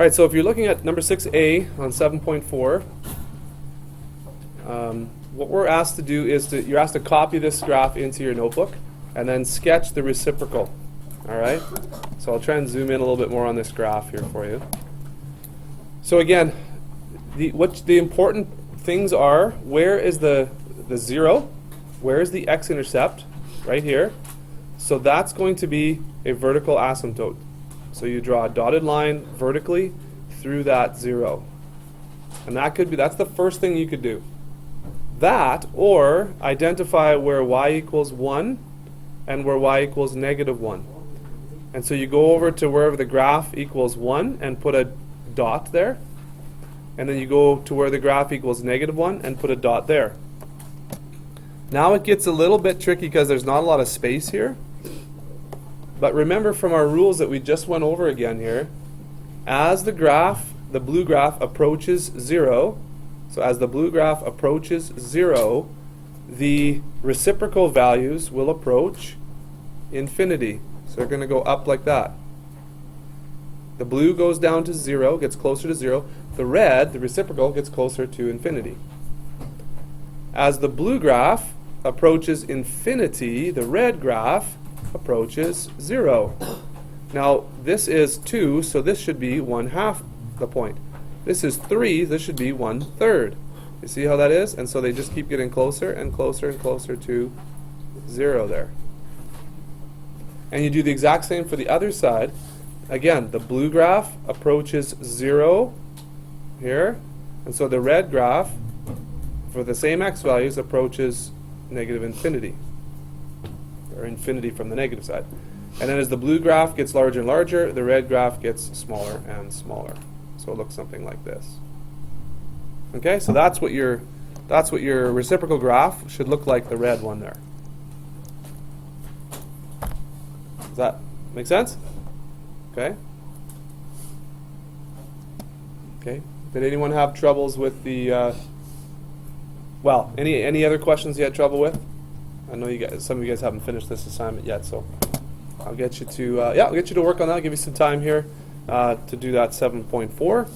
right, so if you're looking at number 6A on 7.4, what we're asked to do is you're asked to copy this graph into your notebook and then sketch the reciprocal. All right? So I'll try and zoom in a little bit more on this graph here for you. So again, what the important things are, where is the 0? Where is the x-intercept? Right here. So that's going to be a vertical asymptote. So you draw a dotted line vertically through that 0. And that's the first thing you could do. That, or identify where y equals 1 and where y equals -1. And so you go over to wherever the graph equals 1 and put a dot there. And then you go to where the graph equals -1 and put a dot there. Now it gets a little bit tricky because there's not a lot of space here. But remember from our rules that we just went over again here, as the blue graph approaches 0, so as the blue graph approaches 0, the reciprocal values will approach infinity. So they're going to go up like that. The blue goes down to 0, gets closer to 0. The red, the reciprocal, gets closer to infinity. As the blue graph approaches infinity, the red graph approaches 0. Now, this is 2, so this should be 1/2 the point. This is 3, this should be 1/3. You see how that is? And so they just keep getting closer and closer and closer to 0 there. And you do the exact same for the other side. Again, the blue graph approaches 0 here, and so the red graph, for the same x values, approaches -infinity, or infinity from the negative side. And then as the blue graph gets larger and larger, the red graph gets smaller and smaller. So it looks something like this. Okay, so that's what your reciprocal graph should look like, the red one there. Does that make sense? Okay. Okay. Did anyone have troubles with the well, any other questions you had trouble with? I know some of you guys haven't finished this assignment yet, so I'll get you to I'll get you to work on that. I'll give you some time here to do that 7.4.